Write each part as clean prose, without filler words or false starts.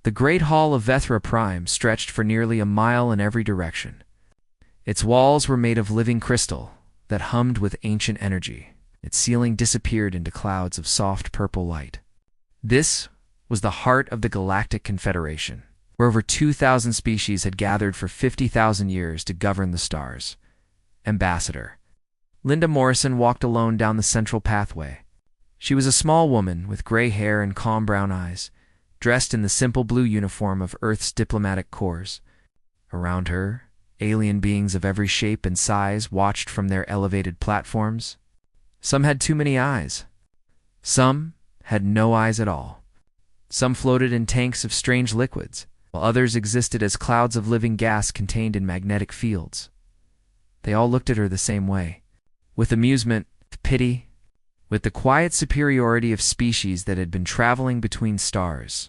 The Great Hall of Vethra Prime stretched for nearly a mile in every direction. Its walls were made of living crystal that hummed with ancient energy. Its ceiling disappeared into clouds of soft purple light. This was the heart of the Galactic Confederation, where over 2,000 species had gathered for 50,000 years to govern the stars. Ambassador. Linda Morrison walked alone down the central pathway. She was a small woman with gray hair and calm brown eyes, dressed in the simple blue uniform of Earth's diplomatic corps. Around her, alien beings of every shape and size watched from their elevated platforms. Some had too many eyes. Some had no eyes at all. Some floated in tanks of strange liquids, while others existed as clouds of living gas contained in magnetic fields. They all looked at her the same way, with amusement, with pity, with the quiet superiority of species that had been traveling between stars.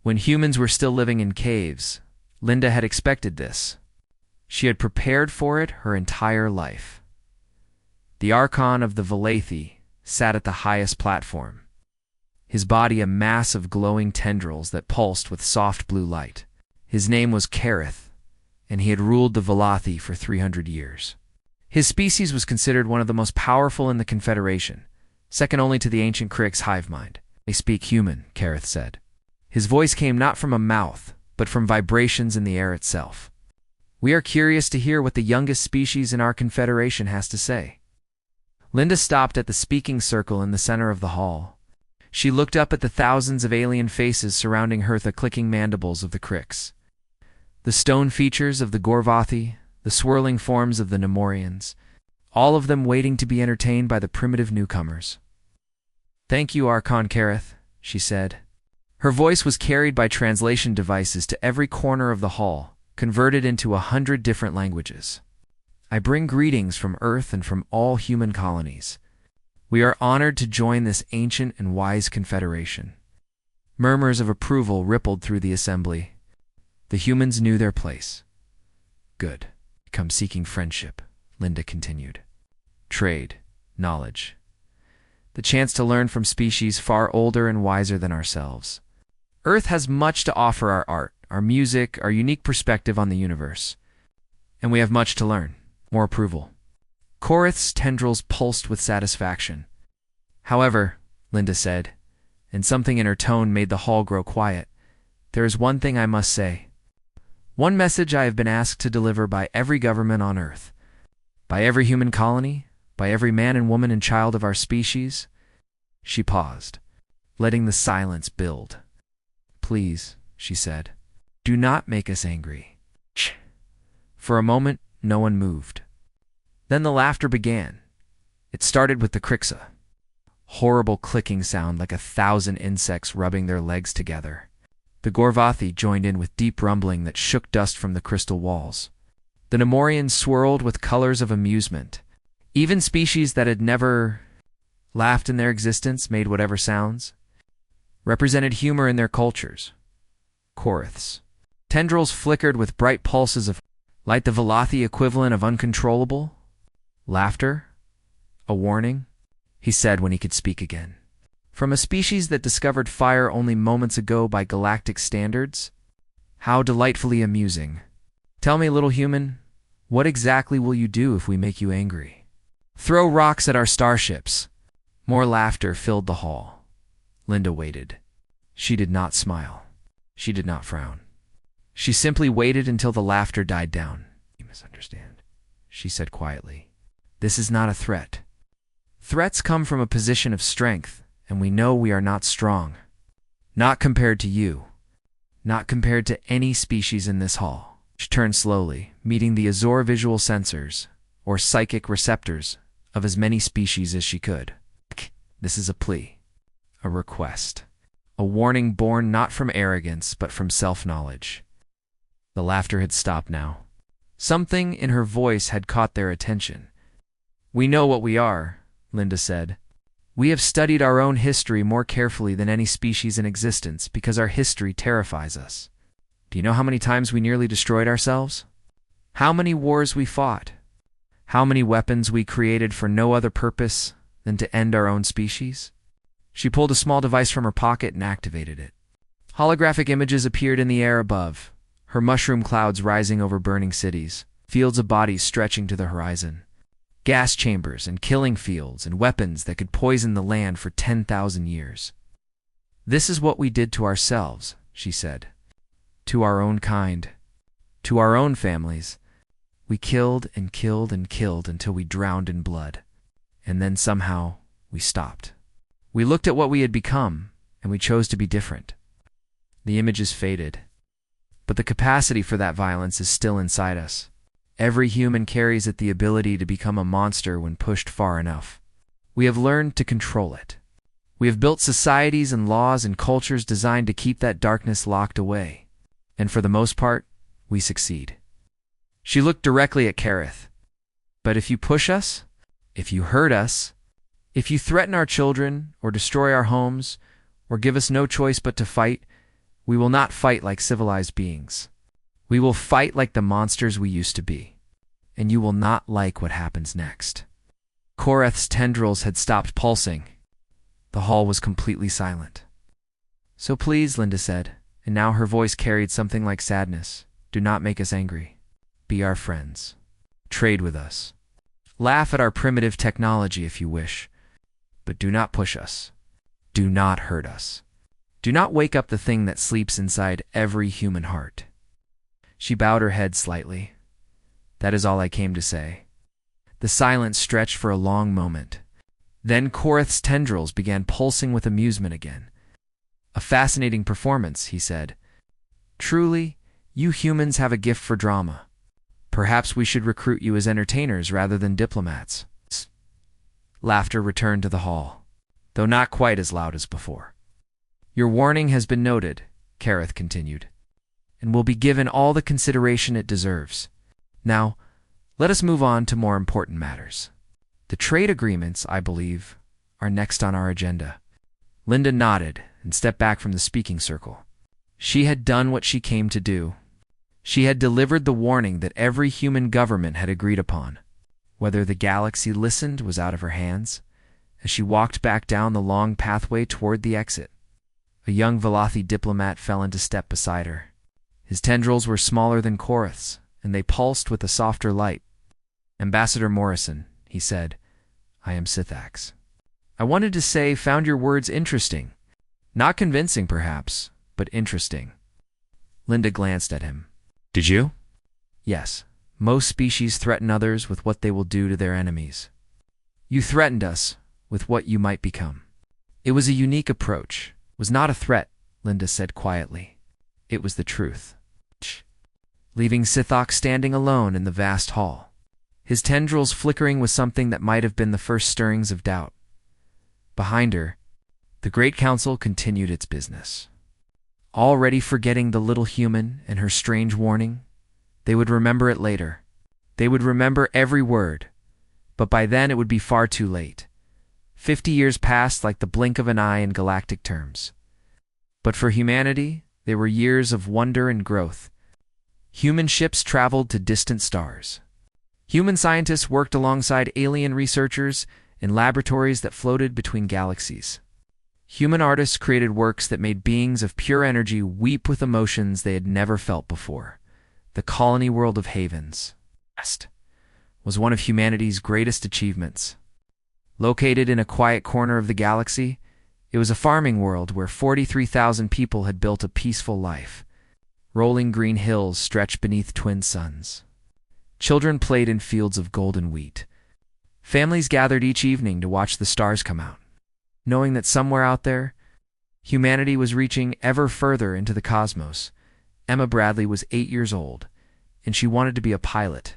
When humans were still living in caves, Linda had expected this. She had prepared for it her entire life. The Archon of the Valathi sat at the highest platform, his body a mass of glowing tendrils that pulsed with soft blue light. His name was Kareth, and he had ruled the Valathi for 300 years. His species was considered one of the most powerful in the Confederation, second only to the ancient Krik's hive mind. "They speak human," Kareth said. His voice came not from a mouth, but from vibrations in the air itself. "We are curious to hear what the youngest species in our Confederation has to say." Linda stopped at the speaking circle in the center of the hall. She looked up at the thousands of alien faces surrounding her, the clicking mandibles of the Kriks, the stone features of the Gorvathi, the swirling forms of the Nemorians, all of them waiting to be entertained by the primitive newcomers. "Thank you, Archon Kareth," she said. Her voice was carried by translation devices to every corner of the hall, converted into 100 different languages. "I bring greetings from Earth and from all human colonies. We are honored to join this ancient and wise confederation." Murmurs of approval rippled through the assembly. The humans knew their place. "Good. Come seeking friendship," Linda continued. "Trade, knowledge. The chance to learn from species far older and wiser than ourselves. Earth has much to offer: our art, our music, our unique perspective on the universe. And we have much to learn." More approval. Kareth's tendrils pulsed with satisfaction. "However," Linda said, and something in her tone made the hall grow quiet, "there is one thing I must say. One message I have been asked to deliver by every government on Earth, by every human colony, by every man and woman and child of our species." She paused, letting the silence build. "Please," she said, "do not make us angry." For a moment, no one moved. Then the laughter began. It started with the Kriksa. Horrible clicking sound like 1,000 insects rubbing their legs together. The Gorvathi joined in with deep rumbling that shook dust from the crystal walls. The Nemorians swirled with colors of amusement. Even species that had never laughed in their existence made whatever sounds represented humor in their cultures. Kareth's tendrils flickered with bright pulses of light, the Valathi equivalent of uncontrollable laughter. "A warning," he said when he could speak again. "From a species that discovered fire only moments ago by galactic standards? How delightfully amusing. Tell me, little human, what exactly will you do if we make you angry?" "Throw rocks at our starships." More laughter filled the hall. Linda waited. She did not smile. She did not frown. She simply waited until the laughter died down. "You misunderstand," she said quietly. "This is not a threat. Threats come from a position of strength, and we know we are not strong. Not compared to you. Not compared to any species in this hall." She turned slowly, meeting the Azor visual sensors, or psychic receptors, of as many species as she could. "This is a plea, a request, a warning born not from arrogance but from self-knowledge." The laughter had stopped now. Something in her voice had caught their attention. "We know what we are," Linda said. "We have studied our own history more carefully than any species in existence because our history terrifies us. Do you know how many times we nearly destroyed ourselves? How many wars we fought? How many weapons we created for no other purpose than to end our own species?" She pulled a small device from her pocket and activated it. Holographic images appeared in the air above, her mushroom clouds rising over burning cities, fields of bodies stretching to the horizon, gas chambers and killing fields and weapons that could poison the land for 10,000 years. "This is what we did to ourselves," she said. "To our own kind. To our own families. We killed and killed and killed until we drowned in blood. And then somehow we stopped. We looked at what we had become, and we chose to be different." The images faded. But the capacity for that violence is still inside us. Every human carries it, the ability to become a monster when pushed far enough. We have learned to control it. We have built societies and laws and cultures designed to keep that darkness locked away. And for the most part, we succeed. She looked directly at Kareth. "But if you push us, if you hurt us, if you threaten our children or destroy our homes or give us no choice but to fight, we will not fight like civilized beings. We will fight like the monsters we used to be. And you will not like what happens next." Kareth's tendrils had stopped pulsing. The hall was completely silent. "So please," Linda said, and now her voice carried something like sadness, "do not make us angry. Be our friends. Trade with us. Laugh at our primitive technology if you wish. But do not push us. Do not hurt us. Do not wake up the thing that sleeps inside every human heart." She bowed her head slightly. "That is all I came to say." The silence stretched for a long moment. Then Kareth's tendrils began pulsing with amusement again. "A fascinating performance," he said. "Truly, you humans have a gift for drama. Perhaps we should recruit you as entertainers rather than diplomats." Laughter returned to the hall, though not quite as loud as before. "Your warning has been noted," Kareth continued, "and will be given all the consideration it deserves. Now, let us move on to more important matters. The trade agreements, I believe, are next on our agenda." Linda nodded and stepped back from the speaking circle. She had done what she came to do. She had delivered the warning that every human government had agreed upon. Whether the galaxy listened was out of her hands. As she walked back down the long pathway toward the exit, a young Velothi diplomat fell into step beside her. His tendrils were smaller than Kareth's, and they pulsed with a softer light. "Ambassador Morrison," he said, "I am Sithax. I wanted to say, found your words interesting. Not convincing, perhaps, but interesting." Linda glanced at him. "Did you?" "Yes. Most species threaten others with what they will do to their enemies. You threatened us with what you might become." "It was a unique approach. It was not a threat," Linda said quietly. "It was the truth." Leaving Sithax standing alone in the vast hall, his tendrils flickering with something that might have been the first stirrings of doubt. Behind her, the Great Council continued its business. Already forgetting the little human and her strange warning, they would remember it later. They would remember every word, but by then it would be far too late. 50 years passed like the blink of an eye in galactic terms. But for humanity, they were years of wonder and growth. Human ships traveled to distant stars. Human scientists worked alongside alien researchers in laboratories that floated between galaxies. Human artists created works that made beings of pure energy weep with emotions they had never felt before. The colony world of Havens was one of humanity's greatest achievements. Located in a quiet corner of the galaxy, it was a farming world where 43,000 people had built a peaceful life. Rolling green hills stretched beneath twin suns. Children played in fields of golden wheat. Families gathered each evening to watch the stars come out, knowing that somewhere out there, humanity was reaching ever further into the cosmos. Emma Bradley was 8 years old, and she wanted to be a pilot.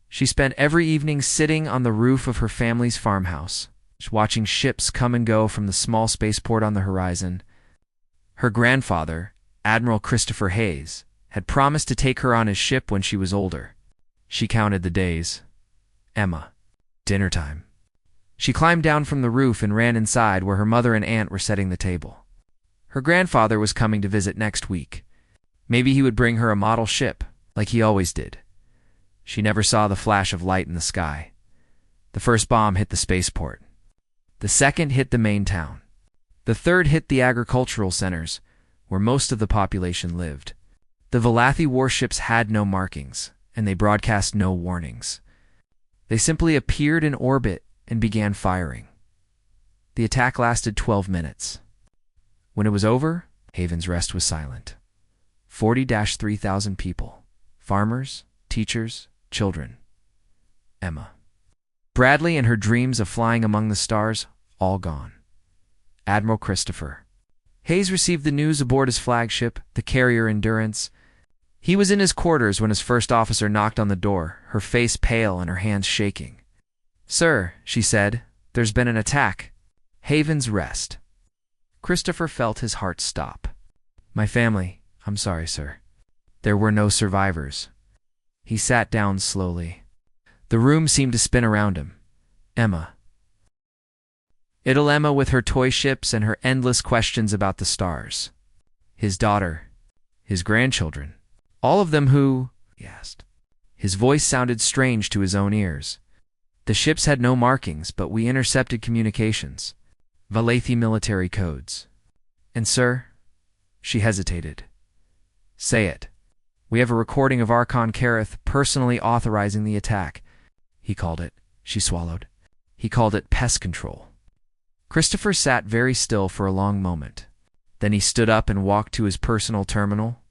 She spent every evening sitting on the roof of her family's farmhouse, watching ships come and go from the small spaceport on the horizon. Her grandfather, Admiral Christopher Hayes, had promised to take her on his ship when she was older. She counted the days. Emma. Dinner time. She climbed down from the roof and ran inside where her mother and aunt were setting the table. Her grandfather was coming to visit next week. Maybe he would bring her a model ship, like he always did. She never saw the flash of light in the sky. The first bomb hit the spaceport. The second hit the main town. The third hit the agricultural centers, where most of the population lived. The Valathi warships had no markings, and they broadcast no warnings. They simply appeared in orbit and began firing. The attack lasted 12 minutes. When it was over, Haven's Rest was silent. 40,000-3,000 people. Farmers, teachers, children. Emma. Bradley and her dreams of flying among the stars, all gone. Admiral Christopher. Hayes received the news aboard his flagship, the carrier Endurance. He was in his quarters when his first officer knocked on the door, her face pale and her hands shaking. "Sir," she said, "there's been an attack. Haven's Rest." Christopher felt his heart stop. "My family, I'm sorry, sir. There were no survivors." He sat down slowly. The room seemed to spin around him. Emma. It'll Emma with her toy ships and her endless questions about the stars. His daughter. His grandchildren. All of them who, he asked. His voice sounded strange to his own ears. The ships had no markings, but we intercepted communications. Valathi military codes. And sir, she hesitated. Say it. We have a recording of Archon Kareth personally authorizing the attack. He called it, she swallowed. He called it pest control. Christopher sat very still for a long moment. Then he stood up and walked to his personal terminal.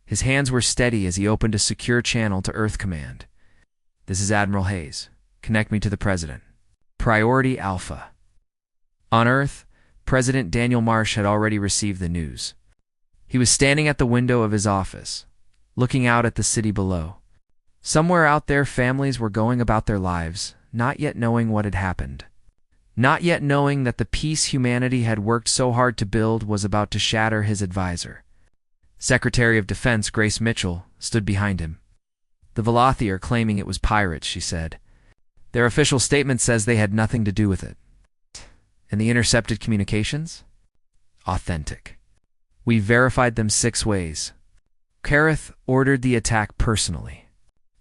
His hands were steady as he opened a secure channel to Earth Command. "This is Admiral Hayes. Connect me to the President. Priority Alpha." On Earth, President Daniel Marsh had already received the news. He was standing at the window of his office, looking out at the city below. Somewhere out there, families were going about their lives, not yet knowing what had happened. Not yet knowing that the peace humanity had worked so hard to build was about to shatter his advisor. Secretary of Defense Grace Mitchell stood behind him. "The Valathi are claiming it was pirates," she said. "Their official statement says they had nothing to do with it." "And the intercepted communications?" "Authentic. We verified them 6 ways. Kareth ordered the attack personally.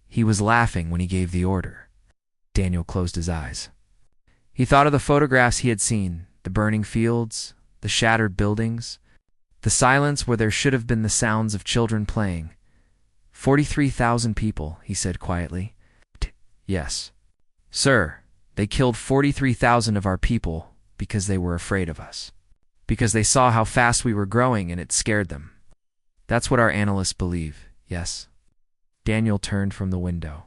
He was laughing when he gave the order." Daniel closed his eyes. He thought of the photographs he had seen, the burning fields, the shattered buildings, the silence where there should have been the sounds of children playing. 43,000 people, he said quietly. "Yes. Sir, they killed 43,000 of our people because they were afraid of us. Because they saw how fast we were growing and it scared them. That's what our analysts believe, yes?" Daniel turned from the window.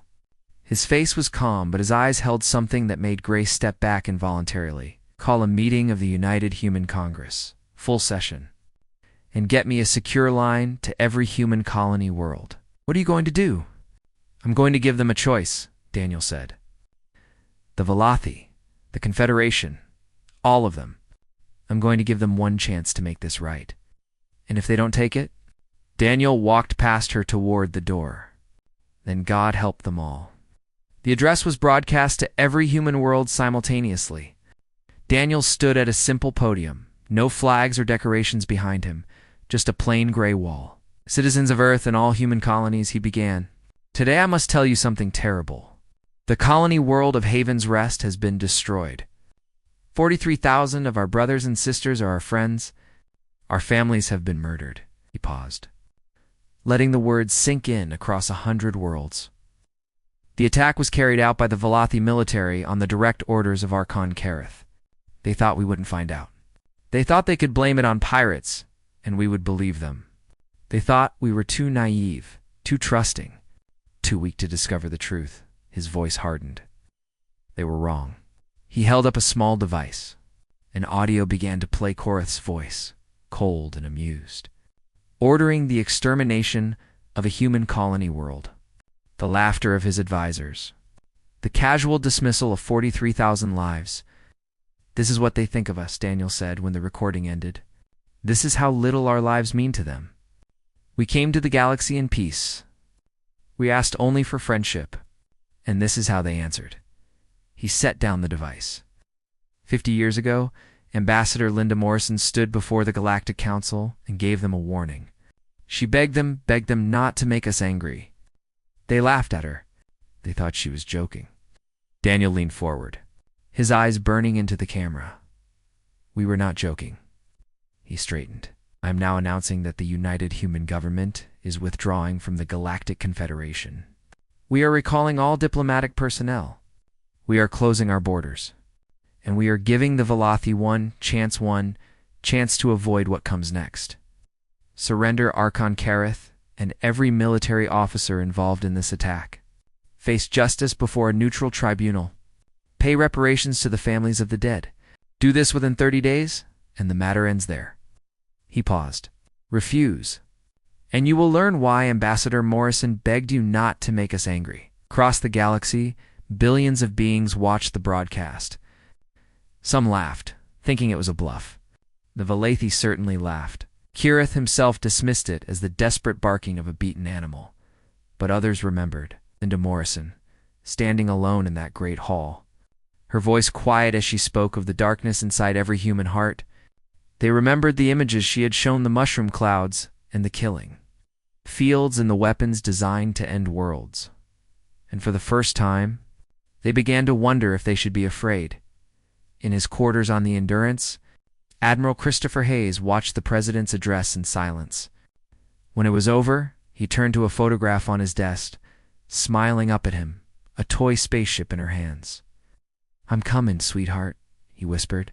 His face was calm, but his eyes held something that made Grace step back involuntarily. "Call a meeting of the United Human Congress. Full session. And get me a secure line to every human colony world." "What are you going to do?" "I'm going to give them a choice," Daniel said. "The Valathi, the Confederation, all of them. I'm going to give them one chance to make this right. And if they don't take it?" Daniel walked past her toward the door. "Then God help them all." The address was broadcast to every human world simultaneously. Daniel stood at a simple podium, no flags or decorations behind him, just a plain gray wall. "Citizens of Earth and all human colonies," he began. "Today I must tell you something terrible. The colony world of Haven's Rest has been destroyed. 43,000 of our brothers and sisters are our friends. Our families have been murdered." He paused, letting the words sink in across 100 worlds. "The attack was carried out by the Valathi military on the direct orders of Archon Kareth. They thought we wouldn't find out. They thought they could blame it on pirates, and we would believe them. They thought we were too naive, too trusting, too weak to discover the truth." His voice hardened. They were wrong. He held up a small device. An audio began to play Kareth's voice, cold and amused, ordering the extermination of a human colony world. The laughter of his advisors. The casual dismissal of 43,000 lives. "This is what they think of us," Daniel said when the recording ended. "This is how little our lives mean to them. We came to the galaxy in peace. We asked only for friendship. And this is how they answered." He set down the device. 50 years ago, Ambassador Linda Morrison stood before the Galactic Council and gave them a warning. She begged them not to make us angry. They laughed at her. They thought she was joking. Daniel leaned forward, his eyes burning into the camera. "We were not joking." He straightened. I am now announcing that the United Human Government is withdrawing from the Galactic Confederation. We are recalling all diplomatic personnel. We are closing our borders. And we are giving the Velothi one chance to avoid what comes next. Surrender Archon Kareth and every military officer involved in this attack. Face justice before a neutral tribunal. Pay reparations to the families of the dead. Do this within 30 days, and the matter ends there. He paused. Refuse. And you will learn why Ambassador Morrison begged you not to make us angry. Across the galaxy, billions of beings watched the broadcast. Some laughed, thinking it was a bluff. The Velothi certainly laughed. Kirith himself dismissed it as the desperate barking of a beaten animal. But others remembered Linda Morrison, standing alone in that great hall. Her voice quiet as she spoke of the darkness inside every human heart. They remembered the images she had shown, the mushroom clouds and the killing. Fields and the weapons designed to end worlds. And for the first time, they began to wonder if they should be afraid. In his quarters on the Endurance, Admiral Christopher Hayes watched the president's address in silence. When it was over, he turned to a photograph on his desk, smiling up at him, a toy spaceship in her hands. I'm coming, sweetheart, he whispered.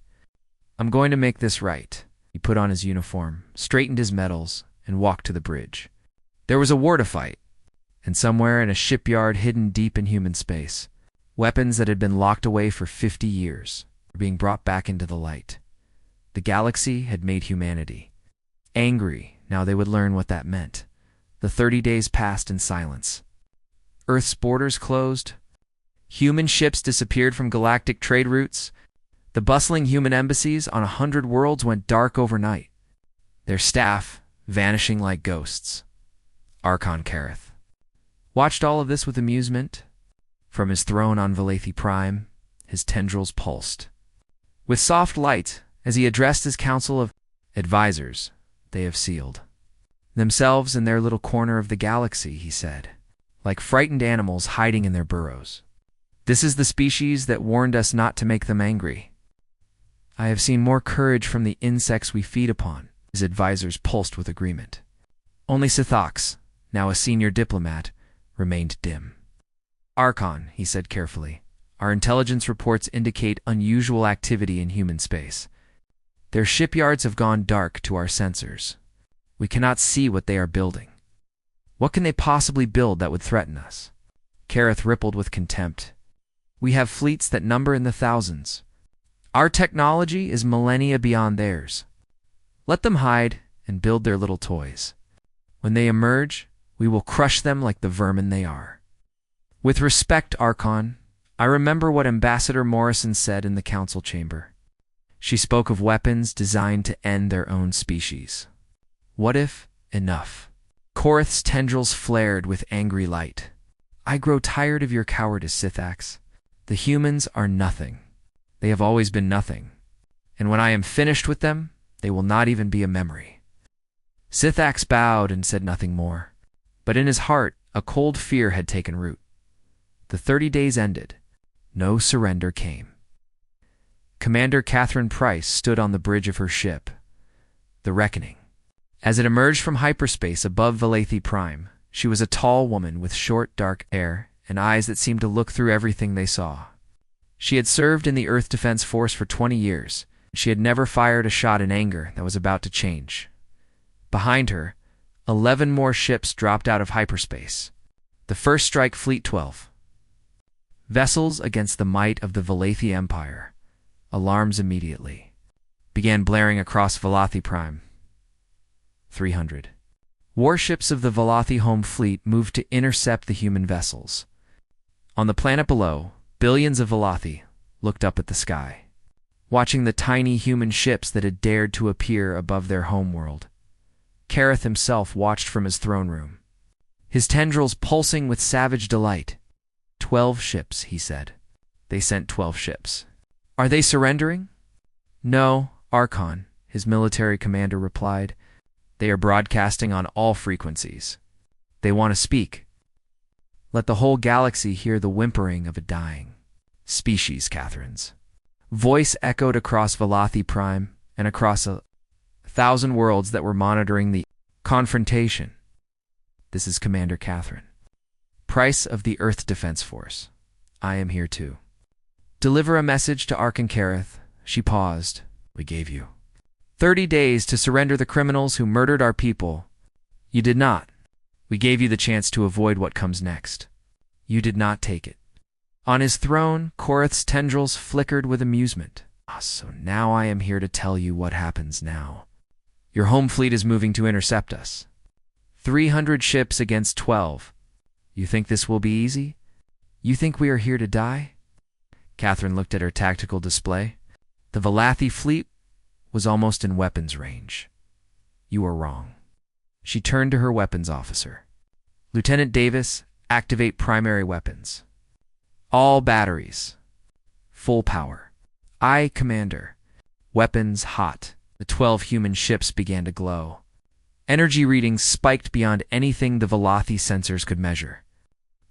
I'm going to make this right. He put on his uniform, straightened his medals, and walked to the bridge. There was a war to fight, and somewhere in a shipyard hidden deep in human space, weapons that had been locked away for 50 years were being brought back into the light. The galaxy had made humanity angry. Now they would learn what that meant. The 30 days passed in silence. Earth's borders closed. Human ships disappeared from galactic trade routes. The bustling human embassies on 100 worlds went dark overnight, their staff vanishing like ghosts. Archon Kareth watched all of this with amusement. From his throne on Velothi Prime, his tendrils pulsed. With soft light, as he addressed his council of advisors, they have sealed themselves in their little corner of the galaxy, he said, like frightened animals hiding in their burrows. This is the species that warned us not to make them angry. I have seen more courage from the insects we feed upon. His advisors pulsed with agreement. Only Sithox, now a senior diplomat, remained dim. Archon, he said carefully, our intelligence reports indicate unusual activity in human space. Their shipyards have gone dark to our sensors. We cannot see what they are building. What can they possibly build that would threaten us? Kareth rippled with contempt. We have fleets that number in the thousands. Our technology is millennia beyond theirs. Let them hide and build their little toys. When they emerge, we will crush them like the vermin they are. With respect, Archon, I remember what Ambassador Morrison said in the council chamber. She spoke of weapons designed to end their own species. What if enough? Korith's tendrils flared with angry light. I grow tired of your cowardice, Sithax. The humans are nothing. They have always been nothing. And when I am finished with them, they will not even be a memory. Sithax bowed and said nothing more. But in his heart, a cold fear had taken root. The 30 days ended. No surrender came. Commander Catherine Price stood on the bridge of her ship, the Reckoning. As it emerged from hyperspace above Velothi Prime, she was a tall woman with short, dark hair and eyes that seemed to look through everything they saw. She had served in the Earth Defense Force for 20 years. She had never fired a shot in anger that was about to change. Behind her, 11 more ships dropped out of hyperspace. The first strike Fleet 12. Vessels against the might of the Velothi Empire. Alarms immediately began blaring across Velothi Prime. 300. Warships of the Velothi Home Fleet moved to intercept the human vessels. On the planet below, billions of Velothi looked up at the sky, watching the tiny human ships that had dared to appear above their homeworld. Kareth himself watched from his throne room, his tendrils pulsing with savage delight. 12 ships, he said. They sent 12 ships. Are they surrendering? No, Archon, his military commander replied. They are broadcasting on all frequencies. They want to speak. Let the whole galaxy hear the whimpering of a dying species, Catherine's voice echoed across Velothi Prime and across 1,000 worlds that were monitoring the confrontation. This is Commander Catherine. Price of the Earth Defense Force. I am here too. Deliver a message to Arkankareth. She paused. We gave you 30 days to surrender the criminals who murdered our people. You did not. We gave you the chance to avoid what comes next. You did not take it. On his throne, Koreth's tendrils flickered with amusement. So now I am here to tell you what happens now. Your home fleet is moving to intercept us. 300 ships against 12. You think this will be easy? You think we are here to die? Catherine looked at her tactical display. The Valathi fleet was almost in weapons range. You are wrong. She turned to her weapons officer. Lieutenant Davis, activate primary weapons. All batteries. Full power. Aye, Commander. Weapons hot. The 12 human ships began to glow. Energy readings spiked beyond anything the Valathi sensors could measure.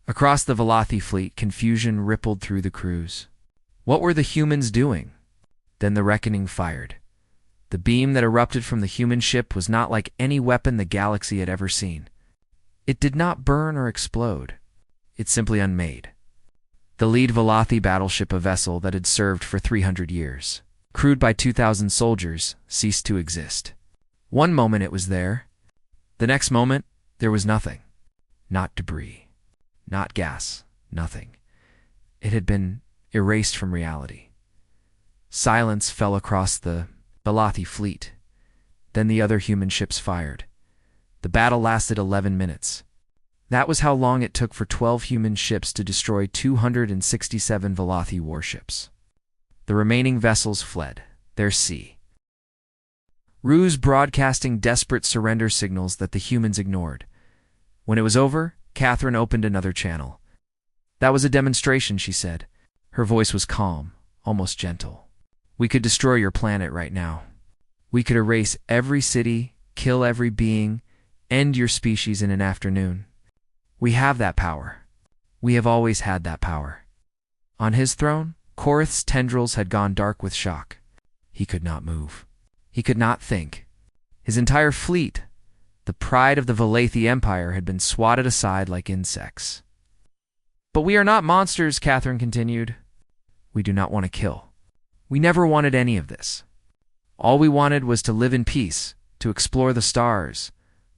Across the Valathi fleet, confusion rippled through the crews. What were the humans doing? Then the reckoning fired. The beam that erupted from the human ship was not like any weapon the galaxy had ever seen. It did not burn or explode. It simply unmade. The lead Valathi battleship, a vessel that had served for 300 years, crewed by 2,000 soldiers, ceased to exist. One moment it was there. The next moment, there was nothing. Not debris. Not gas. Nothing. It had been erased from reality. Silence fell across the Valathi fleet. Then the other human ships fired. The battle lasted 11 minutes. That was how long it took for 12 human ships to destroy 267 Valathi warships. The remaining vessels fled. Their sea. Ruse broadcasting desperate surrender signals that the humans ignored. When it was over, Catherine opened another channel. That was a demonstration, she said. Her voice was calm, almost gentle. We could destroy your planet right now. We could erase every city, kill every being, end your species in an afternoon. We have that power. We have always had that power. On his throne, Koreth's tendrils had gone dark with shock. He could not move. He could not think. His entire fleet, the pride of the Valathi Empire, had been swatted aside like insects. But we are not monsters, Catherine continued. We do not want to kill. We never wanted any of this. All we wanted was to live in peace, to explore the stars,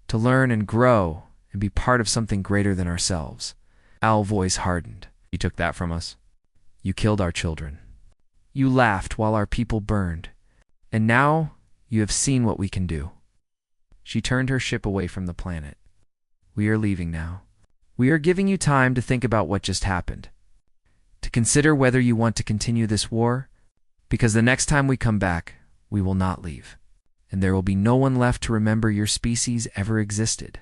to learn and grow and be part of something greater than ourselves. Al's voice hardened. You took that from us. You killed our children. You laughed while our people burned. And now you have seen what we can do. She turned her ship away from the planet. We are leaving now. We are giving you time to think about what just happened, to consider whether you want to continue this war, because the next time we come back, we will not leave, and there will be no one left to remember your species ever existed.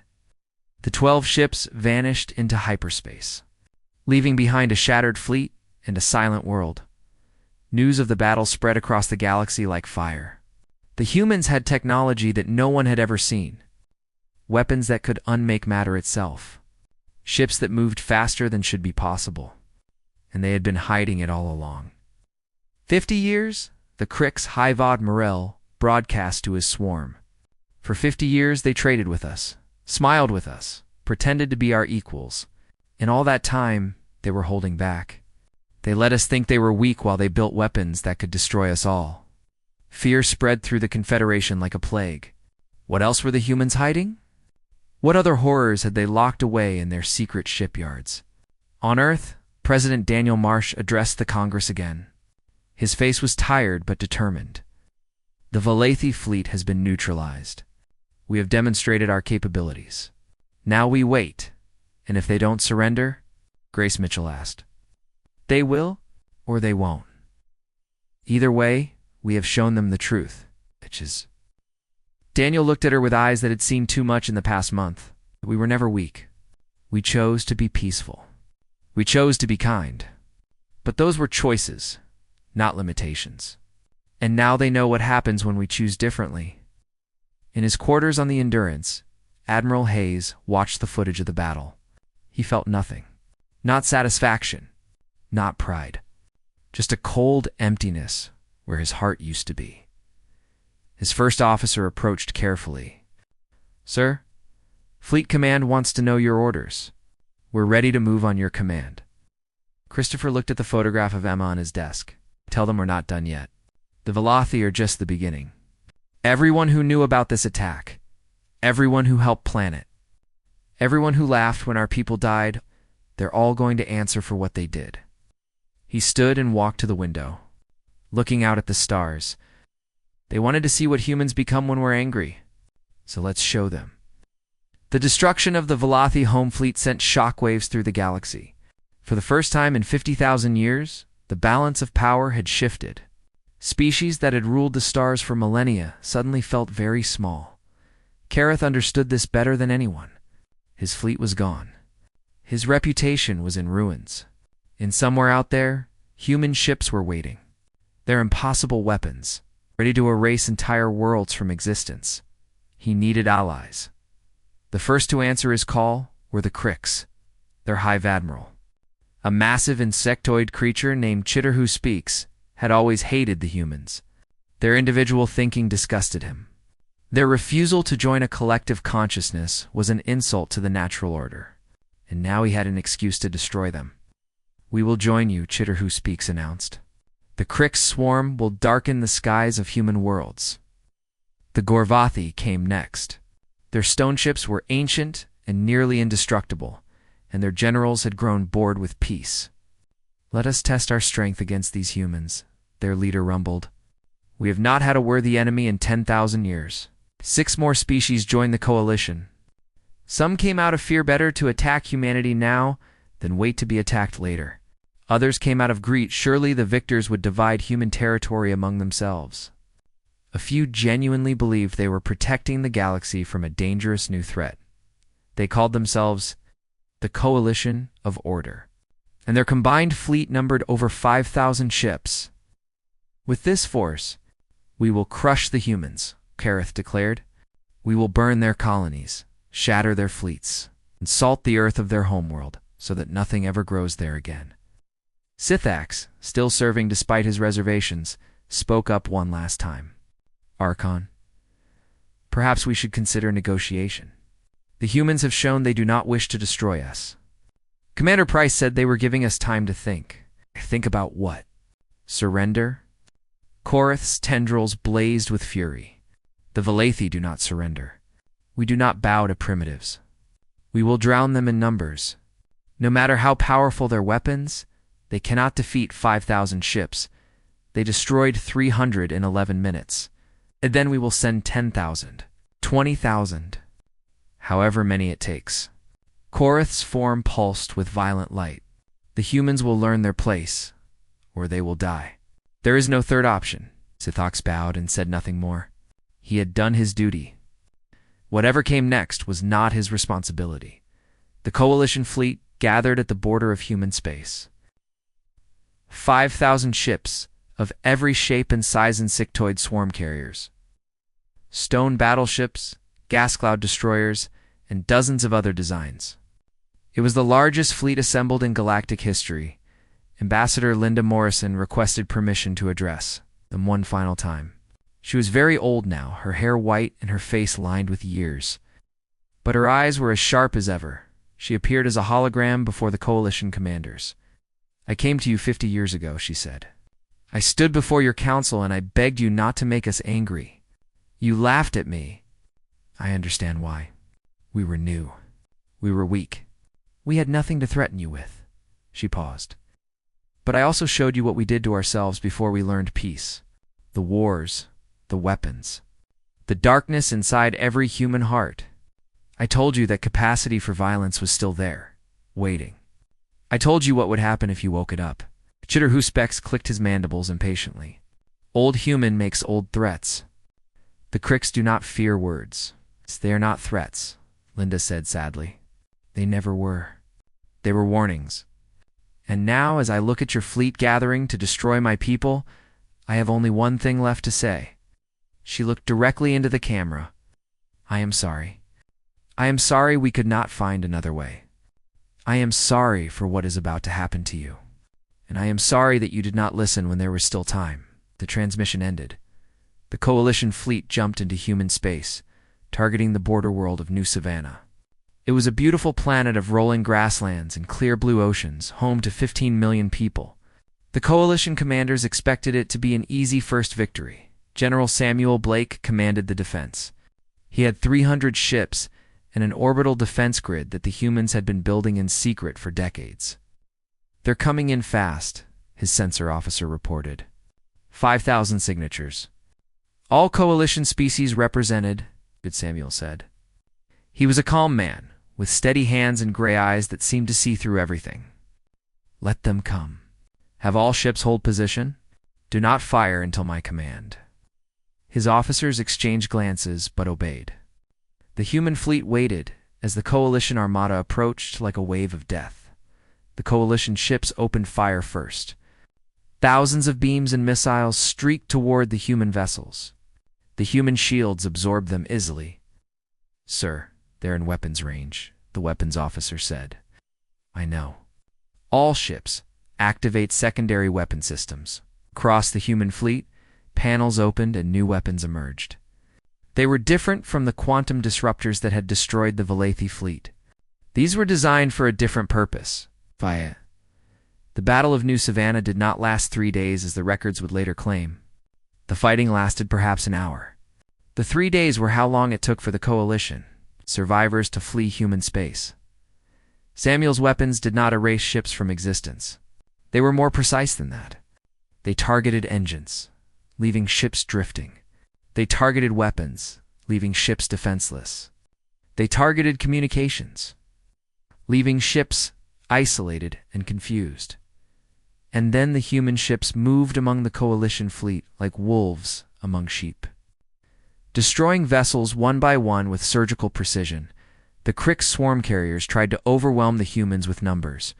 The 12 ships vanished into hyperspace, leaving behind a shattered fleet and a silent world. News of the battle spread across the galaxy like fire. The humans had technology that no one had ever seen. Weapons that could unmake matter itself. Ships that moved faster than should be possible. And they had been hiding it all along. 50 years, the Crix Hyvod Morel broadcast to his swarm. For 50 years they traded with us, smiled with us, pretended to be our equals. In all that time, they were holding back. They let us think they were weak while they built weapons that could destroy us all. Fear spread through the Confederation like a plague. What else were the humans hiding? What other horrors had they locked away in their secret shipyards? On Earth, President Daniel Marsh addressed the Congress again. His face was tired but determined. The Valathi fleet has been neutralized. We have demonstrated our capabilities. Now we wait, and if they don't surrender, Grace Mitchell asked, they will or they won't. Either way, we have shown them the truth, which is... Daniel looked at her with eyes that had seen too much in the past month. We were never weak. We chose to be peaceful. We chose to be kind. But those were choices, not limitations. And now they know what happens when we choose differently. In his quarters on the Endurance, Admiral Hayes watched the footage of the battle. He felt nothing. Not satisfaction. Not pride. Just a cold emptiness where his heart used to be. His first officer approached carefully. "Sir, Fleet Command wants to know your orders. We're ready to move on your command." Christopher looked at the photograph of Emma on his desk. "Tell them we're not done yet. The Velothi are just the beginning. Everyone who knew about this attack, everyone who helped plan it, everyone who laughed when our people died, they're all going to answer for what they did." He stood and walked to the window, looking out at the stars. "They wanted to see what humans become when we're angry, so let's show them." The destruction of the Velothi home fleet sent shockwaves through the galaxy. For the first time in 50,000 years, the balance of power had shifted. Species that had ruled the stars for millennia suddenly felt very small. Kareth understood this better than anyone. His fleet was gone. His reputation was in ruins. And somewhere out there, human ships were waiting. Their impossible weapons, ready to erase entire worlds from existence. He needed allies. The first to answer his call were the Krix, their Hive Admiral. A massive insectoid creature named Chitter Who Speaks had always hated the humans. Their individual thinking disgusted him. Their refusal to join a collective consciousness was an insult to the natural order, and now he had an excuse to destroy them. "We will join you," Chitter Who Speaks announced. "The Krix swarm will darken the skies of human worlds." The Gorvathi came next. Their stone ships were ancient and nearly indestructible, and their generals had grown bored with peace. "Let us test our strength against these humans," their leader rumbled. "We have not had a worthy enemy in 10,000 years. 6 more species joined the coalition. Some came out of fear, better to attack humanity now than wait to be attacked later. Others came out of greed. Surely the victors would divide human territory among themselves. A few genuinely believed they were protecting the galaxy from a dangerous new threat. They called themselves the Coalition of Order, and their combined fleet numbered over 5,000 ships. "With this force, we will crush the humans," Kareth declared. "We will burn their colonies, shatter their fleets, and salt the earth of their homeworld so that nothing ever grows there again." Sithax, still serving despite his reservations, spoke up one last time. "Archon, perhaps we should consider negotiation. The humans have shown they do not wish to destroy us." Commander Price said they were giving us time to think. Think about what? Surrender? Korith's tendrils blazed with fury. "The Velothi do not surrender. We do not bow to primitives. We will drown them in numbers. No matter how powerful their weapons, they cannot defeat 5,000 ships. They destroyed 300 in 11 minutes. And then we will send 10,000, 20,000, however many it takes." Korith's form pulsed with violent light. "The humans will learn their place, or they will die. There is no third option." Sithax bowed and said nothing more. He had done his duty. Whatever came next was not his responsibility. The Coalition fleet gathered at the border of human space. 5,000 ships of every shape and size, insectoid swarm carriers, stone battleships, gas cloud destroyers, and dozens of other designs. It was the largest fleet assembled in galactic history. Ambassador Linda Morrison requested permission to address them one final time. She was very old now, her hair white and her face lined with years. But her eyes were as sharp as ever. She appeared as a hologram before the Coalition commanders. "I came to you 50 years ago," she said. "I stood before your council and I begged you not to make us angry. You laughed at me. I understand why. We were new. We were weak. We had nothing to threaten you with." She paused. "But I also showed you what we did to ourselves before we learned peace. The wars, the weapons, the darkness inside every human heart. I told you that capacity for violence was still there, waiting. I told you what would happen if you woke it up." Chitter Who Speaks clicked his mandibles impatiently. "Old human makes old threats. The Krix do not fear words. They are not threats," Linda said sadly. "They never were. They were warnings. And now, as I look at your fleet gathering to destroy my people, I have only one thing left to say." She looked directly into the camera. "I am sorry. I am sorry we could not find another way. I am sorry for what is about to happen to you. And I am sorry that you did not listen when there was still time." The transmission ended. The Coalition fleet jumped into human space, targeting the border world of New Savannah. It was a beautiful planet of rolling grasslands and clear blue oceans, home to 15 million people. The Coalition commanders expected it to be an easy first victory. General Samuel Blake commanded the defense. He had 300 ships and an orbital defense grid that the humans had been building in secret for decades. "They're coming in fast," his sensor officer reported. 5,000 signatures. "All Coalition species represented," good Samuel said. He was a calm man, with steady hands and gray eyes that seemed to see through everything. "Let them come. Have all ships hold position. Do not fire until my command." His officers exchanged glances, but obeyed. The human fleet waited as the Coalition armada approached like a wave of death. The Coalition ships opened fire first. Thousands of beams and missiles streaked toward the human vessels. The human shields absorbed them easily. "Sir, they're in weapons range," the weapons officer said. "I know. All ships activate secondary weapon systems." Across the human fleet, panels opened and new weapons emerged. They were different from the quantum disruptors that had destroyed the Valathi fleet. These were designed for a different purpose. The Battle of New Savannah did not last 3 days as the records would later claim. The fighting lasted perhaps an hour. The 3 days were how long it took for the Coalition survivors to flee human space. Samuel's weapons did not erase ships from existence. They were more precise than that. They targeted engines, leaving ships drifting. They targeted weapons, leaving ships defenseless. They targeted communications, leaving ships isolated and confused. And then the human ships moved among the Coalition fleet like wolves among sheep. Destroying vessels one by one with surgical precision, the Crick swarm carriers tried to overwhelm the humans with numbers.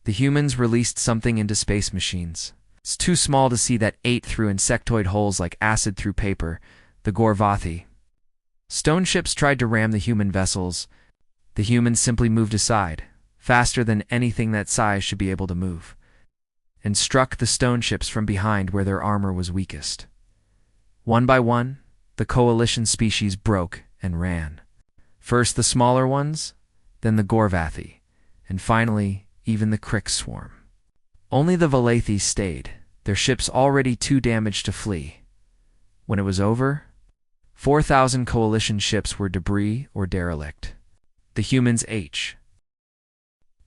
The humans released something into space machines. It's too small to see that ate through insectoid holes like acid through paper, the Gorvathi. Stone ships tried to ram the human vessels. The humans simply moved aside, faster than anything that size should be able to move, and struck the stone ships from behind where their armor was weakest. One by one, the Coalition species broke and ran. First the smaller ones, then the Gorvathi, and finally even the Crick swarm. Only the Valathi stayed, their ships already too damaged to flee. When it was over, 4,000 Coalition ships were debris or derelict. The humans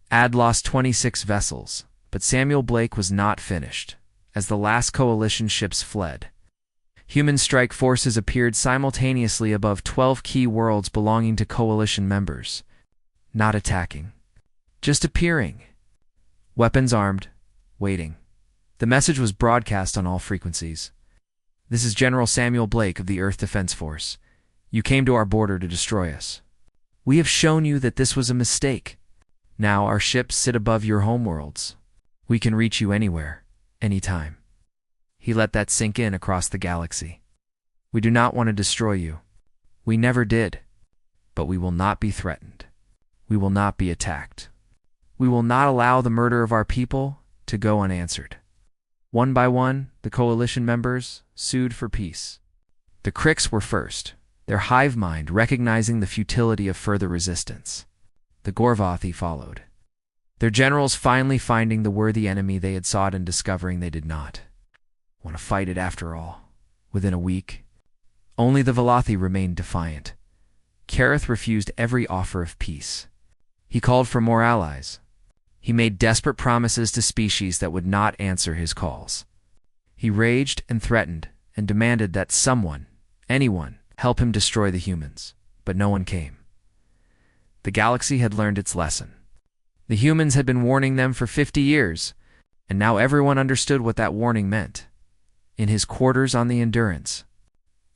had lost 26 vessels, but Samuel Blake was not finished, as the last Coalition ships fled. Human strike forces appeared simultaneously above 12 key worlds belonging to Coalition members. Not attacking, just appearing. Weapons armed, waiting. The message was broadcast on all frequencies. "This is General Samuel Blake of the Earth Defense Force. You came to our border to destroy us. We have shown you that this was a mistake. Now our ships sit above your homeworlds. We can reach you anywhere, anytime." He let that sink in across the galaxy. "We do not want to destroy you. We never did. But we will not be threatened. We will not be attacked. We will not allow the murder of our people to go unanswered." One by one, the Coalition members sued for peace. The Cricks were first, their hive mind recognizing the futility of further resistance. The Gorvathi followed, their generals finally finding the worthy enemy they had sought and discovering they did not want to fight it after all. Within a week, only the Valathi remained defiant. Kareth refused every offer of peace. He called for more allies. He made desperate promises to species that would not answer his calls. He raged and threatened and demanded that someone, anyone, help him destroy the humans, but no one came. The galaxy had learned its lesson. The humans had been warning them for 50 years, and now everyone understood what that warning meant. In his quarters on the Endurance,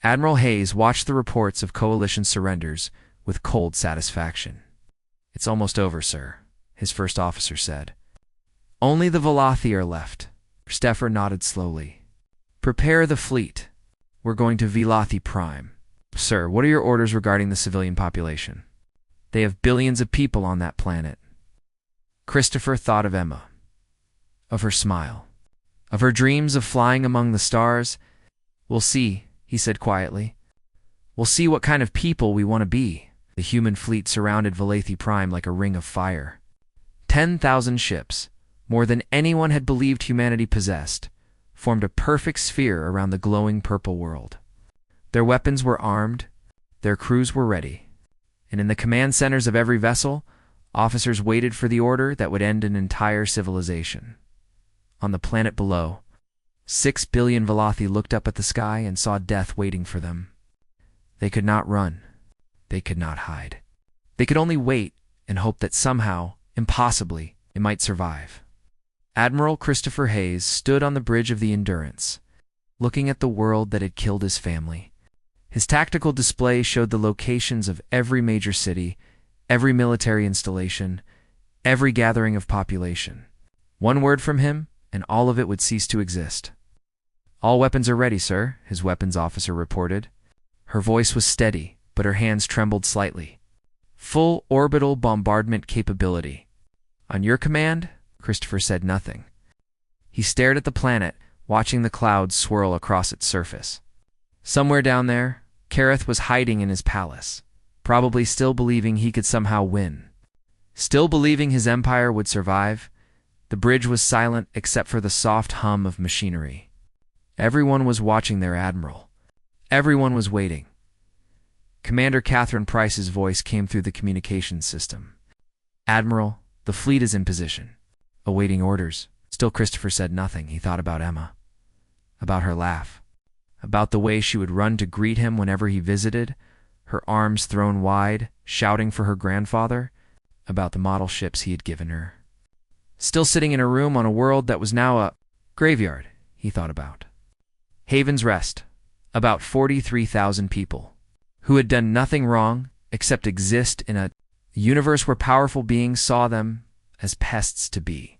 Admiral Hayes watched the reports of Coalition surrenders with cold satisfaction. "It's almost over, sir," his first officer said. "Only the Valathi are left." Steffer nodded slowly. "Prepare the fleet. We're going to Valathi Prime." "Sir, what are your orders regarding the civilian population?" "They have billions of people on that planet." Christopher thought of Emma, of her smile, of her dreams of flying among the stars. "We'll see," he said quietly. "We'll see what kind of people we want to be." The human fleet surrounded Valathi Prime like a ring of fire. 10,000 ships, more than anyone had believed humanity possessed, formed a perfect sphere around the glowing purple world. Their weapons were armed, their crews were ready, and in the command centers of every vessel, officers waited for the order that would end an entire civilization. On the planet below, 6 billion Valathi looked up at the sky and saw death waiting for them. They could not run. They could not hide. They could only wait and hope that somehow, impossibly, it might survive. Admiral Christopher Hayes stood on the bridge of the Endurance, looking at the world that had killed his family. His tactical display showed the locations of every major city, every military installation, every gathering of population. One word from him, and all of it would cease to exist. "All weapons are ready, sir," his weapons officer reported. Her voice was steady, but her hands trembled slightly. "Full orbital bombardment capability." "On your command?" Christopher said nothing. He stared at the planet, watching the clouds swirl across its surface. Somewhere down there, Kareth was hiding in his palace, probably still believing he could somehow win. Still believing his empire would survive. The bridge was silent except for the soft hum of machinery. Everyone was watching their admiral. Everyone was waiting. Commander Catherine Price's voice came through the communications system. "Admiral, the fleet is in position. Awaiting orders." Still Christopher said nothing. He thought about Emma. About her laugh. About the way she would run to greet him whenever he visited, her arms thrown wide, shouting for her grandfather. About the model ships he had given her. Still sitting in a room on a world that was now a graveyard, he thought about. Haven's Rest. About 43,000 people, who had done nothing wrong except exist in a universe where powerful beings saw them as pests to be.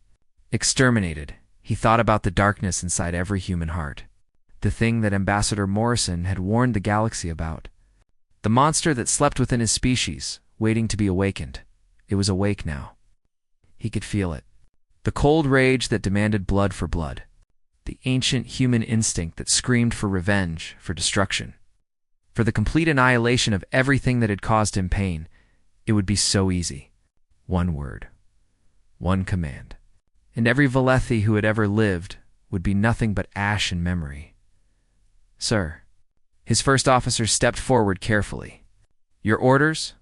Exterminated, he thought about the darkness inside every human heart. The thing that Ambassador Morrison had warned the galaxy about. The monster that slept within his species, waiting to be awakened. It was awake now. He could feel it. The cold rage that demanded blood for blood. The ancient human instinct that screamed for revenge, for destruction. For the complete annihilation of everything that had caused him pain. It would be so easy. One word. One command. And every Valathi who had ever lived would be nothing but ash and memory. "Sir." His first officer stepped forward carefully. "Your orders?"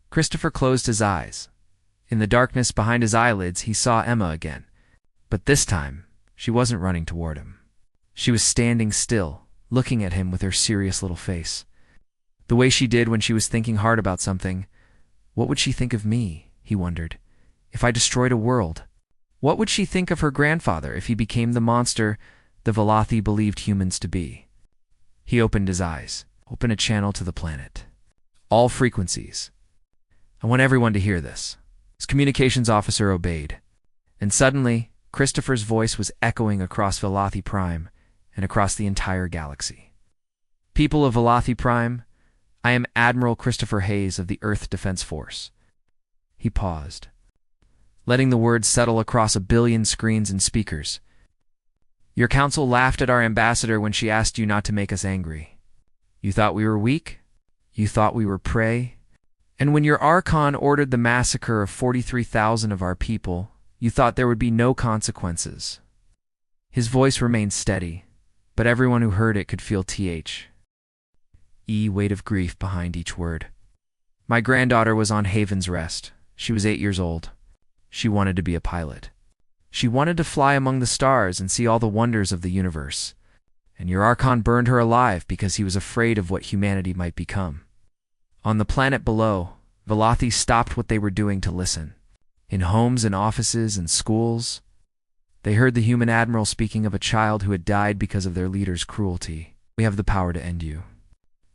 Christopher closed his eyes. In the darkness behind his eyelids, he saw Emma again. But this time, she wasn't running toward him. She was standing still, looking at him with her serious little face. The way she did when she was thinking hard about something. What would she think of me, he wondered, if I destroyed a world? What would she think of her grandfather if he became the monster the Valathi believed humans to be? He opened his eyes, opened a channel to the planet. All frequencies. "I want everyone to hear this." His communications officer obeyed. And suddenly, Christopher's voice was echoing across Valathi Prime and across the entire galaxy. "People of Valathi Prime, I am Admiral Christopher Hayes of the Earth Defense Force." He paused, letting the words settle across 1 billion screens and speakers. "Your council laughed at our ambassador when she asked you not to make us angry. You thought we were weak? You thought we were prey? And when your Archon ordered the massacre of 43,000 of our people, you thought there would be no consequences." His voice remained steady, but everyone who heard it could feel weight of grief behind each word. "My granddaughter was on Haven's Rest. She was 8 years old. She wanted to be a pilot. She wanted to fly among the stars and see all the wonders of the universe. And your Archon burned her alive because he was afraid of what humanity might become." On the planet below, Valathi stopped what they were doing to listen. In homes and offices and schools, they heard the human admiral speaking of a child who had died because of their leader's cruelty. "We have the power to end you.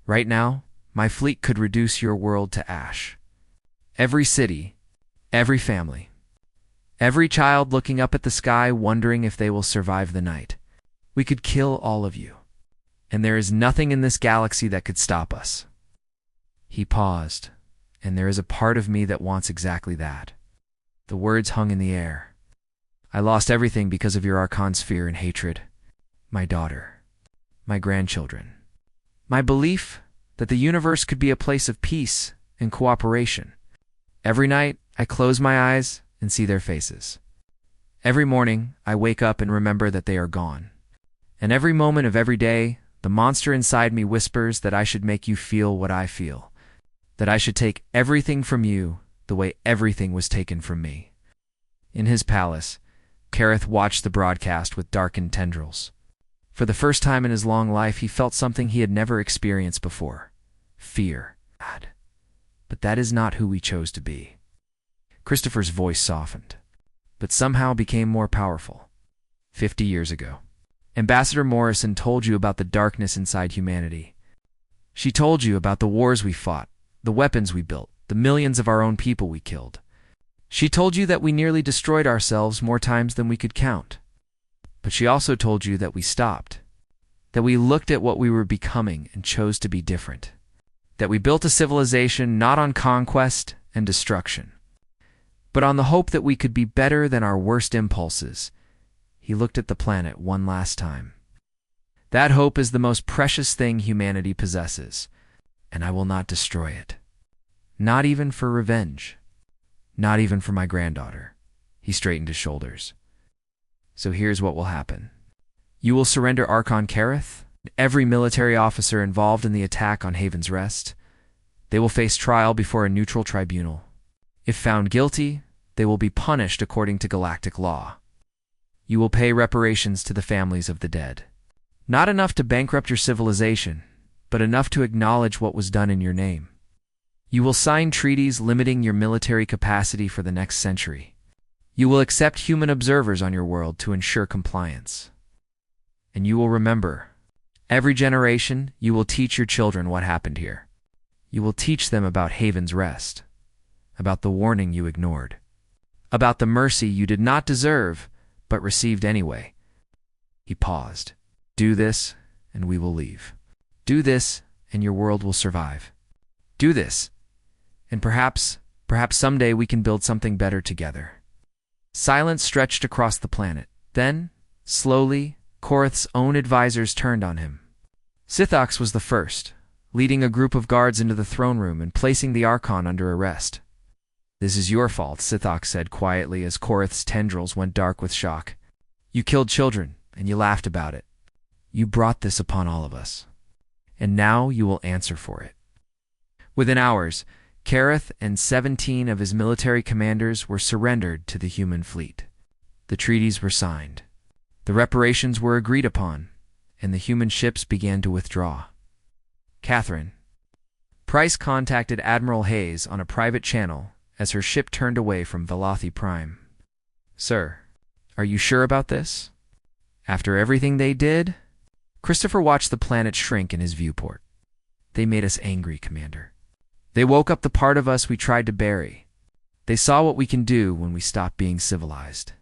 Right now, my fleet could reduce your world to ash. Every city, every family, every child looking up at the sky wondering if they will survive the night. We could kill all of you. And there is nothing in this galaxy that could stop us." He paused, and there is a part of me that wants exactly that. The words hung in the air. "I lost everything because of your Archon's fear and hatred. My daughter, my grandchildren, My belief that the universe could be a place of peace and cooperation. Every night, I close my eyes and see their faces. Every morning, I wake up and remember that they are gone. And every moment of every day, the monster inside me whispers that I should make you feel what I feel, that I should take everything from you the way everything was taken from me. In his palace, Kareth watched the broadcast with darkened tendrils. For the first time in his long life, he felt something he had never experienced before: fear. But that is not who we chose to be. Christopher's voice softened, but somehow became more powerful. 50 years ago, Ambassador Morrison told you about the darkness inside humanity. She told you about the wars we fought, the weapons we built, the millions of our own people we killed. She told you that we nearly destroyed ourselves more times than we could count. But she also told you that we stopped, that we looked at what we were becoming and chose to be different, that we built a civilization not on conquest and destruction, but on the hope that we could be better than our worst impulses. He looked at the planet one last time. That hope is the most precious thing humanity possesses, and I will not destroy it. Not even for revenge. Not even for my granddaughter. He straightened his shoulders. So here's what will happen. You will surrender Archon Kareth, every military officer involved in the attack on Haven's Rest. They will face trial before a neutral tribunal. If found guilty, they will be punished according to galactic law. You will pay reparations to the families of the dead. Not enough to bankrupt your civilization, but enough to acknowledge what was done in your name. You will sign treaties limiting your military capacity for the next century. You will accept human observers on your world to ensure compliance. And you will remember, every generation, you will teach your children what happened here. You will teach them about Haven's Rest, about the warning you ignored, about the mercy you did not deserve, but received anyway. He paused. Do this, and we will leave. Do this, and your world will survive. Do this, and perhaps someday we can build something better together. Silence stretched across the planet. Then, slowly, Koreth's own advisors turned on him. Sithox was the first, leading a group of guards into the throne room and placing the Archon under arrest. This is your fault, Sithox said quietly as Koreth's tendrils went dark with shock. You killed children, and you laughed about it. You brought this upon all of us. And now you will answer for it. Within hours, Kareth and 17 of his military commanders were surrendered to the human fleet. The treaties were signed. The reparations were agreed upon, and the human ships began to withdraw. Catherine. Price contacted Admiral Hayes on a private channel as her ship turned away from Velothi Prime. Sir, are you sure about this? After everything they did? Christopher watched the planet shrink in his viewport. They made us angry, Commander. They woke up the part of us we tried to bury. They saw what we can do when we stop being civilized.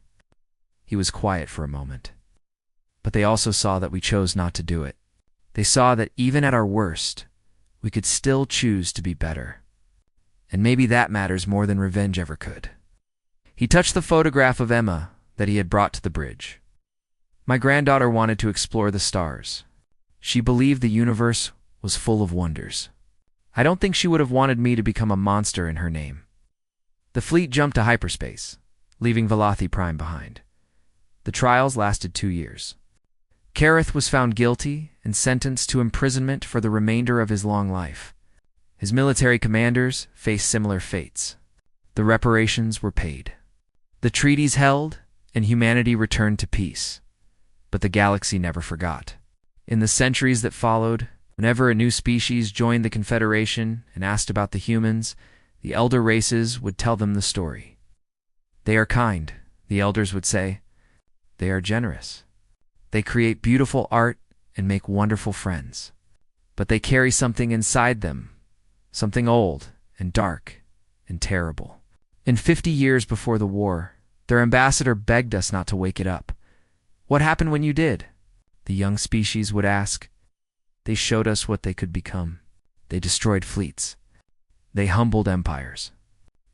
He was quiet for a moment. But they also saw that we chose not to do it. They saw that even at our worst, we could still choose to be better. And maybe that matters more than revenge ever could. He touched the photograph of Emma that he had brought to the bridge. My granddaughter wanted to explore the stars. She believed the universe was full of wonders. I don't think she would have wanted me to become a monster in her name. The fleet jumped to hyperspace, leaving Velothi Prime behind. The trials lasted 2 years. Kareth was found guilty and sentenced to imprisonment for the remainder of his long life. His military commanders faced similar fates. The reparations were paid. The treaties held, and humanity returned to peace. But the galaxy never forgot. In the centuries that followed, whenever a new species joined the Confederation and asked about the humans, the elder races would tell them the story. They are kind, the elders would say. They are generous. They create beautiful art and make wonderful friends. But they carry something inside them, something old and dark and terrible. And 50 years before the war, their ambassador begged us not to wake it up. What happened when you did? The young species would ask. They showed us what they could become. They destroyed fleets. They humbled empires.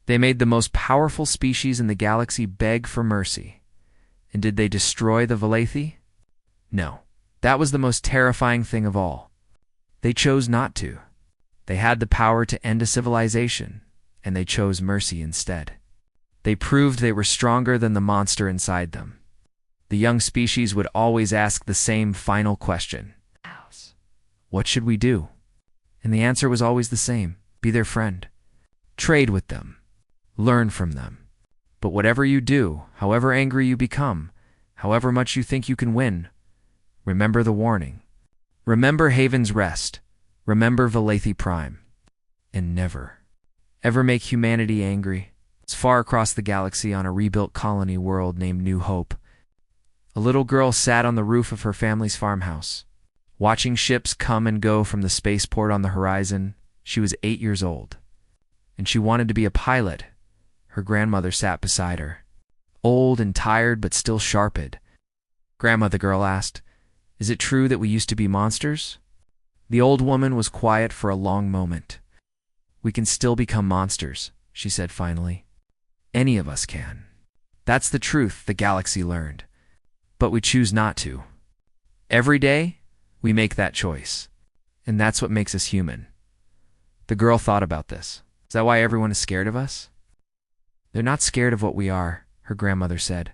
They made the most powerful species in the galaxy beg for mercy. And did they destroy the Velothi? No. That was the most terrifying thing of all. They chose not to. They had the power to end a civilization, and they chose mercy instead. They proved they were stronger than the monster inside them. The young species would always ask the same final question. What should we do? And the answer was always the same. Be their friend. Trade with them. Learn from them. But whatever you do, however angry you become, however much you think you can win, remember the warning. Remember Haven's Rest. Remember Valathi Prime. And never, ever make humanity angry. It's far across the galaxy on a rebuilt colony world named New Hope. A little girl sat on the roof of her family's farmhouse. Watching ships come and go from the spaceport on the horizon, she was 8 years old. And she wanted to be a pilot. Her grandmother sat beside her. Old and tired but still sharp-eyed. "Grandma," the girl asked, "is it true that we used to be monsters?" The old woman was quiet for a long moment. "We can still become monsters," she said finally. "Any of us can. That's the truth," the galaxy learned. But we choose not to. Every day, we make that choice. And that's what makes us human. The girl thought about this. Is that why everyone is scared of us? "They're not scared of what we are," her grandmother said.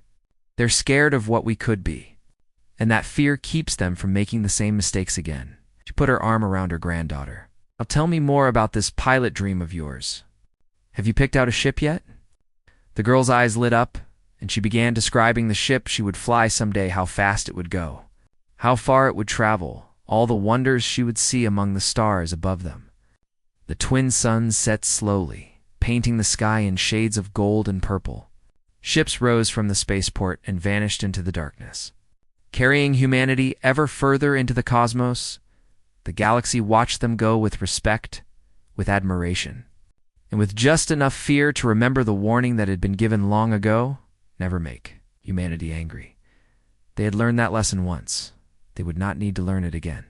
"They're scared of what we could be. And that fear keeps them from making the same mistakes again." She put her arm around her granddaughter. "Now tell me more about this pilot dream of yours. Have you picked out a ship yet?" The girl's eyes lit up, and she began describing the ship she would fly someday, how fast it would go, how far it would travel, all the wonders she would see among the stars above them. The twin suns set slowly, painting the sky in shades of gold and purple. Ships rose from the spaceport and vanished into the darkness. Carrying humanity ever further into the cosmos, the galaxy watched them go with respect, with admiration, and with just enough fear to remember the warning that had been given long ago: never make humanity angry. They had learned that lesson once. They would not need to learn it again.